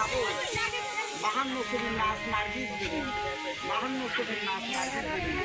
গাবো 52 ছবির নাচ নার্গিস দেবী 52 ছবির নাচ নার্গিস দেবী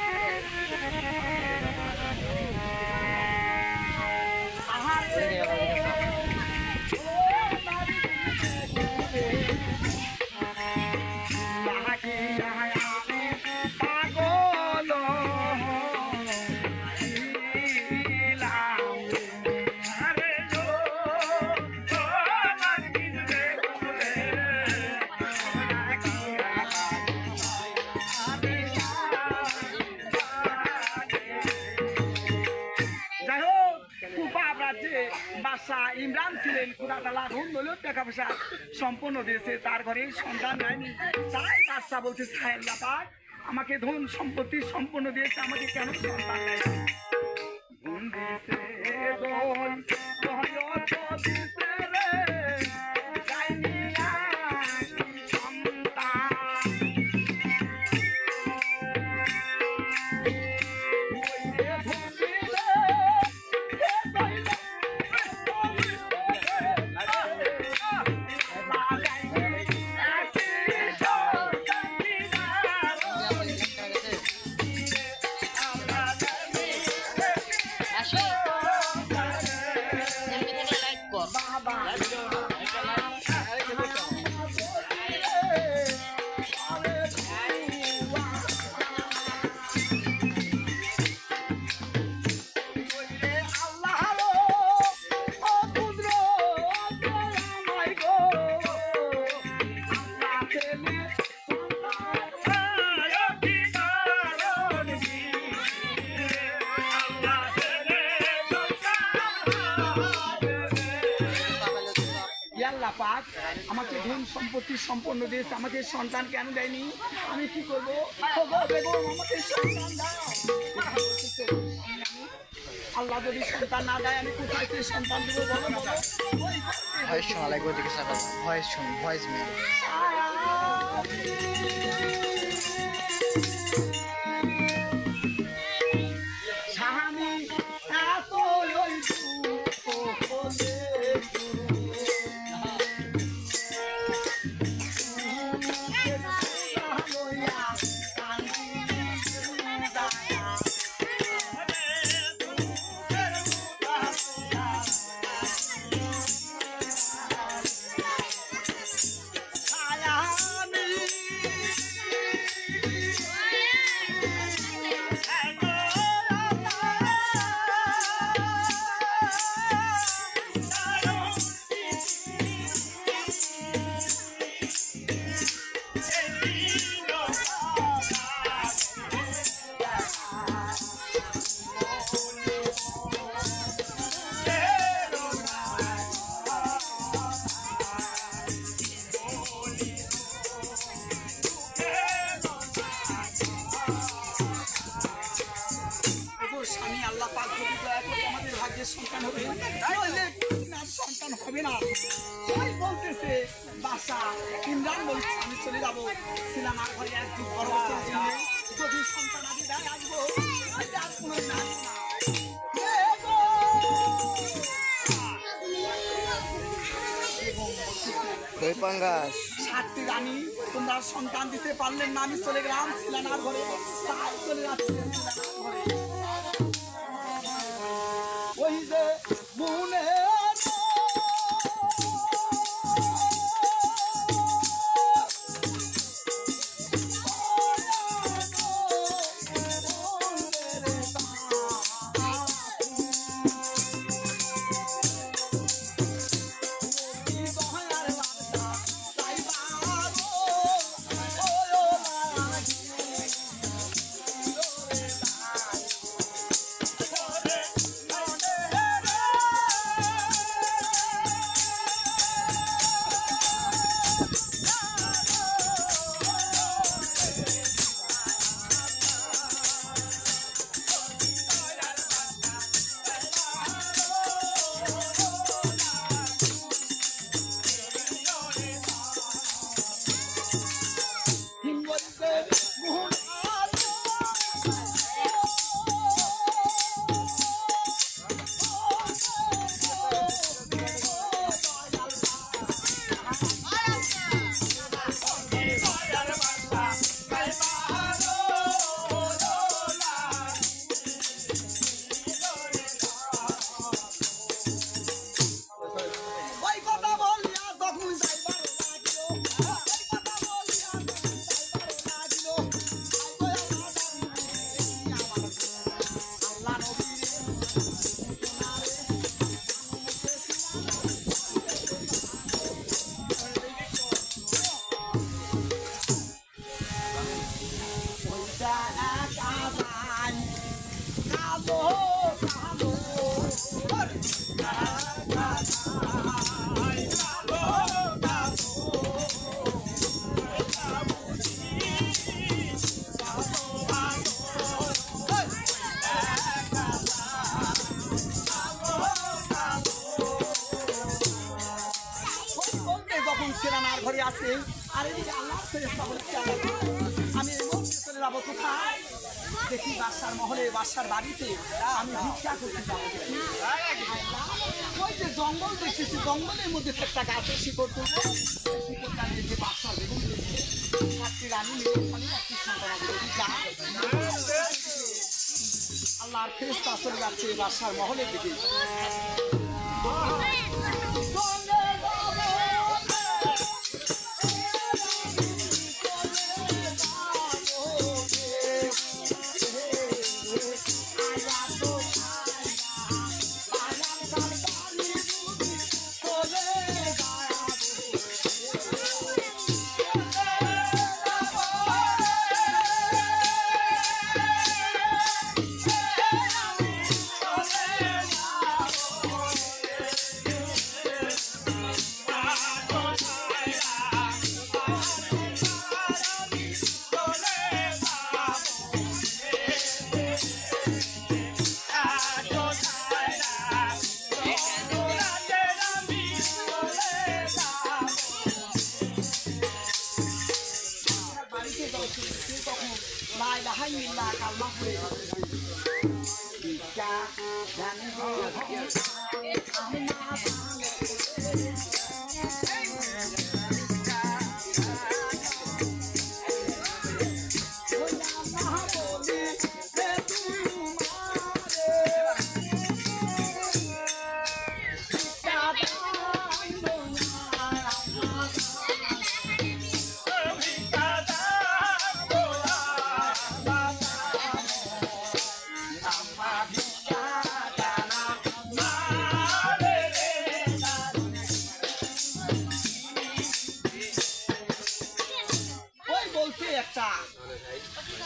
ইমরান ছিলেন কুড়াতলা ধন দৌলত টাকা পয়সা সম্পন্ন দিয়েছে তার ঘরে সন্তান নেয়নি তাই বাদশা বলছে আল্লাহ পাক আমাকে ধন সম্পত্তি সম্পন্ন দিয়েছে আমাকে কেন সন্তান নেয়নি ধন দিয়েছে আমাকে ধন সম্পত্তি সম্পন্ন দিয়েছে আমাকে সন্তান কেন দেয়নি আমি কি করবো আমাকে সন্তান দাও আল্লাহ যদি সন্তান না দেয় আমি কোথায় থেকে সন্তান দেবো বলো ভয়েস শোনা লাগবে ওদিকে ভয়েস শুন ভয়েস মেল স্বামী এত সন্তান হবে না বলতেছে বাসা ইমরান বলছে আমি চলে যাবো ছিলাম আর ঘরে একদিন পরবর্তী যদি সন্তান আমি দেয় আসবো আর কোনো নাচ না সাতটি রানী তোমরা সন্তান দিতে পারলেন না আমি চলে গেলাম ছিলাম আর ঘরে তাই চলে যাচ্ছে ঘরে ওই যে মনে সিরানার ঘরে আছে। আর এই আল্লাহ ফেরেশতা বলছে আমি এই মুহূর্তে চলে যাবো কোথায়? দেখি বাদশার মহলে, বাদশার বাড়িতে আমি ভিক্ষা করতে যাবো। ওই যে জঙ্গল দেখতেছি, জঙ্গলের মধ্যে একটা গাছের শিকড় তুলবো, শিকড়টা নিয়ে যে বাদশার বেগুন একটি রানী নিয়ে একটি সন্তান আল্লাহর ফেরেশতা চলে যাচ্ছে বাদশার মহলের দিকে।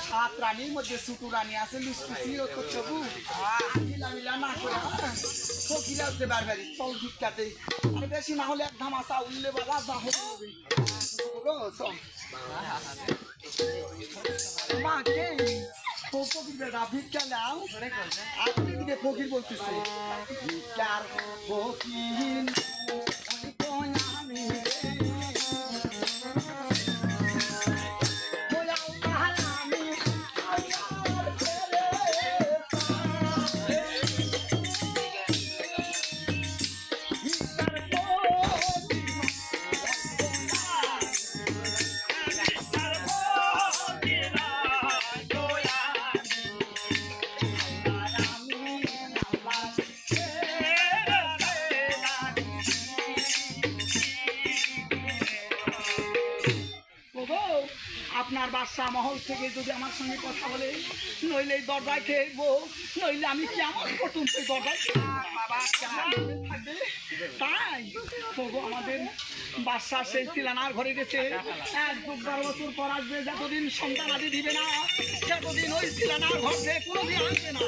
সাত রানীর মধ্যে ছোট রানী আছে লুসকুচি চবু মিলা না করে ফকিরা আছে বারবারি চল ভিক্ষাতে বেশি না হলে এক ধামাচা উঠলে বা রাজা হবে মাকে ভিক্ষা নাও আপনি দিকে ফকির বলতেছে ভিক্ষার ফকির আপনার বাদশা মহল থেকে যদি আমার সঙ্গে কথা বলে নইলে এই দরজায় খেলবো, নইলে আমি কেমন করতুম সেই দরজায় থাকবে। তাই তবু আমাদের বাদশা সেই সিলানার ঘরে গেছে 1-12 বছর পর আসবে, যতদিন সন্তান আদি দিবে না সেতদিন ওই সিলানার ঘর থেকে কোনোদিন আসবে না।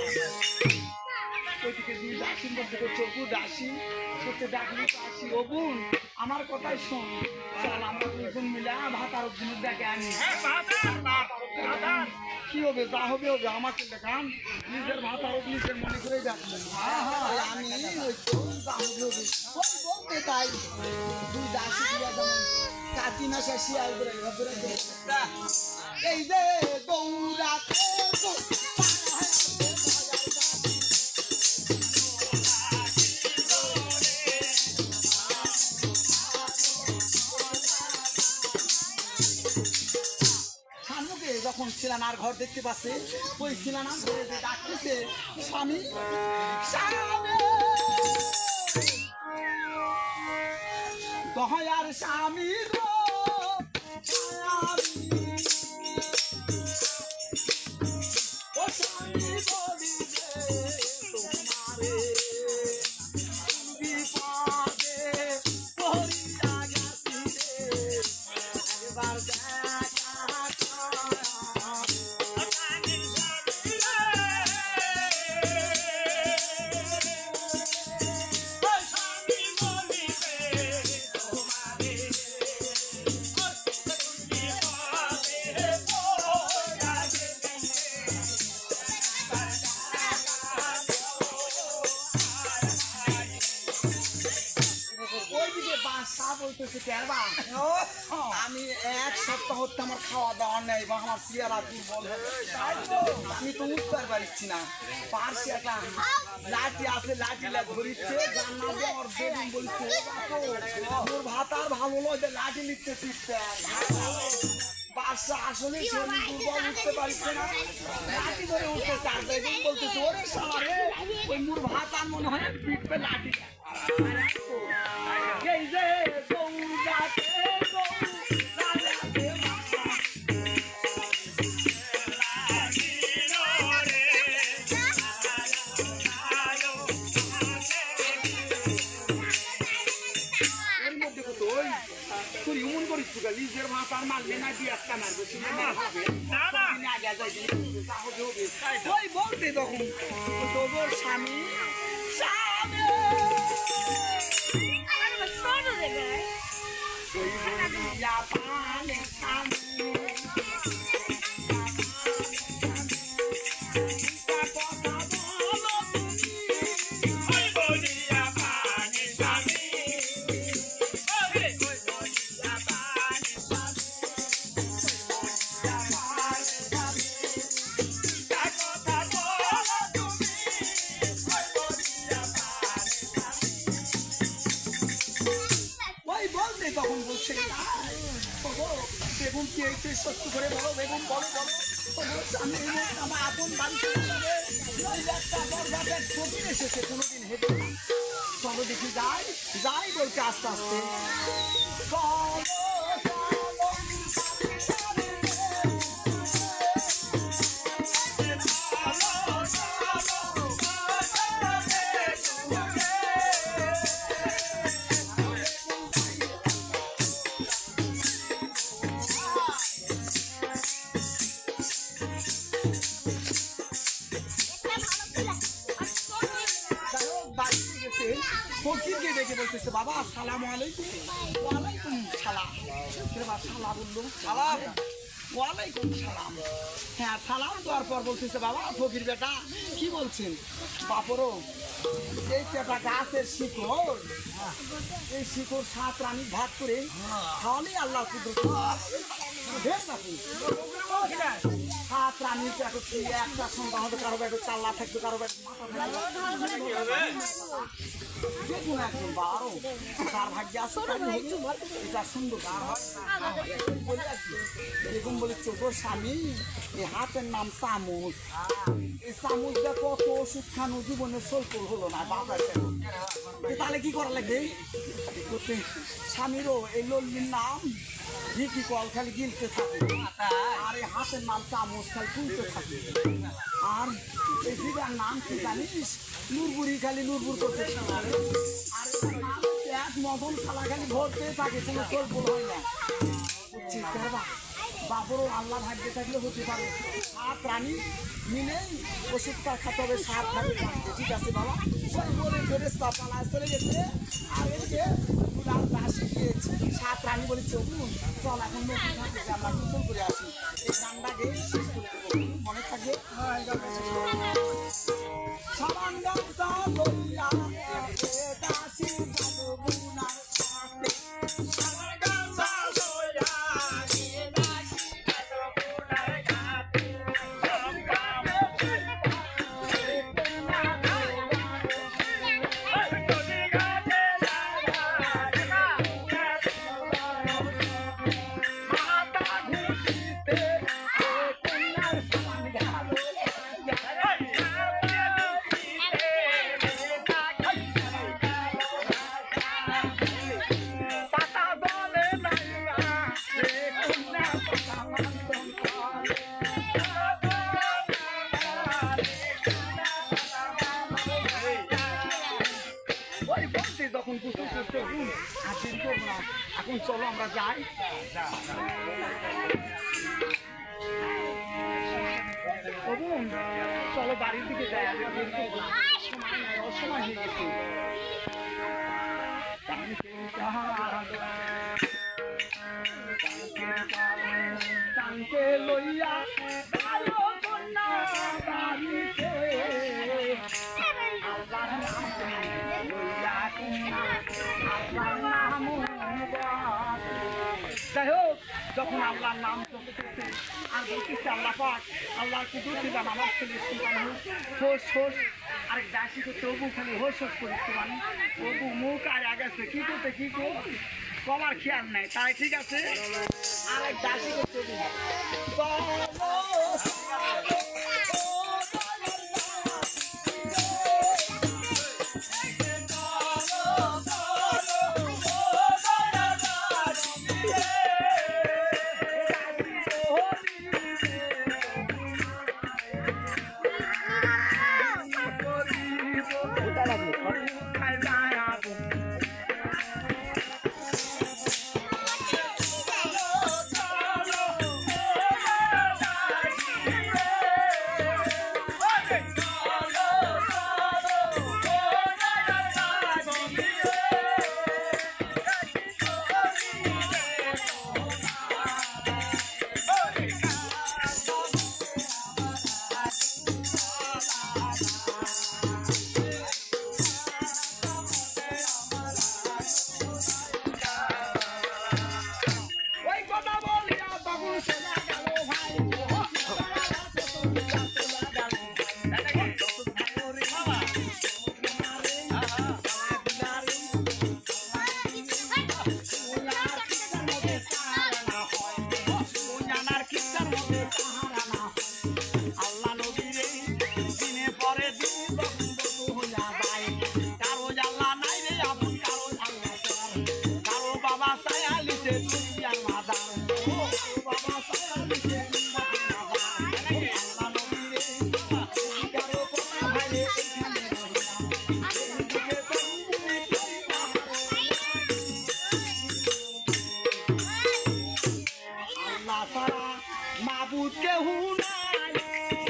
ওইদিকে দুই দাসীর মধ্যে করছে অপু দাসী করছে ডাকলি তো আসি ও বোন আমার কথাই শোন, চল আমরা দুজন মিলে ভাতার দিনের দেখে আনি। কি হবে যা হবে হবে আমাকে দেখান, নিজের ভাতার নিজের মনে করে দেখবেন। আমি ওই তো যা হবে হবে বলতে তাই দুই দাসী যেমন কাটি মাসা শিয়াল করে এই যে দৌড়াতে যখন সিলানার ঘর দেখতে পাচ্ছে ওই সিলানার ঘরে যে ডাকতেছে স্বামী স্বামী দয়ার স্বামী ও স্বামী বলি তোমারে বিপদে পড়িয়া গেছি রে একবার বলতেছে কেরবা আমি এক সপ্তাহ হতে আমার খাওয়া দাওয়া নেই বা আমার চেয়ারা দুর্বল আমি তো উঠতে পারছি না পার্শ্বে একটা লাঠি আছে লাঠি ধরিচ্ছে জানা দেওয়ার বেগুন বলছে মোর ভাত আর ভালো নয় লাঠি লিখতে শিখতে বাচ্চা আসলে শরীর দুর্বল উঠতে পারছে না লাঠি ধরে উঠতেছে আর বেগুন বলতেছে ওরে সারে ওই মোর ভাত আর মনে হয় পিঠবে লাঠি এই যে গৌরাতে নিজের ভাষা মারলে না দিয়ে একটা মারবে ওই বলতে তখন তোর স্বামী তখন বলছে বেগুন কি হয়েছে সত্য করে বলো বেগুন বলো বলো আমার আপন বাড়িতে এসেছে কোনোদিন হেঁটে চলো দেখি যাই বলছে আস্তে আস্তে ফকিরকে ডেকে বলতেছে বাবা আসসালামু আলাইকুম ওয়ালাইকুম সালাম সালা বললো সালাম ওয়ালাইকুম সালাম হ্যাঁ সালাম দেওয়ার পর বলতেছে বাবা ফকির বেটা কি বলছেন বাপরও এই পেটা গাছের শিকড় এই শিকড় 7 রানী ভাগ করে খাওয়ালেই আল্লাহ সাত রানীর একটা সংখ্যা হবে কারো ব্যাটে চাল্লা থাকবে কারো ব্যাটে যে কোনো একজন বারো তার ভাগ্যে আছে এটা সুন্দর এরকম বলে চোখর স্বামী এই হাতের নাম চামচ এই চামচটা কত ওষুধ খানো জীবনে সলকল হলো না বাবা তাহলে কি করা লাগবে করতে স্বামীরও এই লল্লির নাম ঘি কল খালি গিলতে থাকে আর এই হাতের নাম চামচ খালি তুলতে থাকে আর এই জিগার নাম কি জানিস নুরবুরি খালি নুরবুর করতে থাকে আর নাম এক মদন খালা খালি ভরতে থাকে কোনো সলকল হয় না বাবরও আল্লাহ ভাগ্যে থাকলে হতে পারে 7 রানী মিলেই ওষুধটা খাতে হবে 7 রানী ঠিক আছে বাবা বলে ফেরেশতা পালায় চলে গেছে আর এদিকে দুলাল দাসী গিয়েছে 7 রানী বলে চলুন চল এখন আমরা গোসল করে আসি এই গানটা গেয়ে শেষ করে দেবো মনে থাকবে সামান গামছা লইয়া দাসী গুনার এখন চলো আমরা যাই চলো বাড়ির দিকে যাই অসময় হয়ে গেছে লইয়া আল্লাহর নাম লইয়া যাই হোক, যখন আল্লাহর নাম জপতেছে আর বলতেছে আল্লাহ পাক, আল্লাহর কুকুর দিলাম আমার ছেলে সন্তান হোস হোস, আরেক দাসি করতে অবু খালি হোস হোস করতে মানে অবু মুখ আর আগেছে কি করতে কি কমার খেয়াল নাই, তাই ঠিক আছে। আরেক দাসি করতে মাবুদ কেহু নাই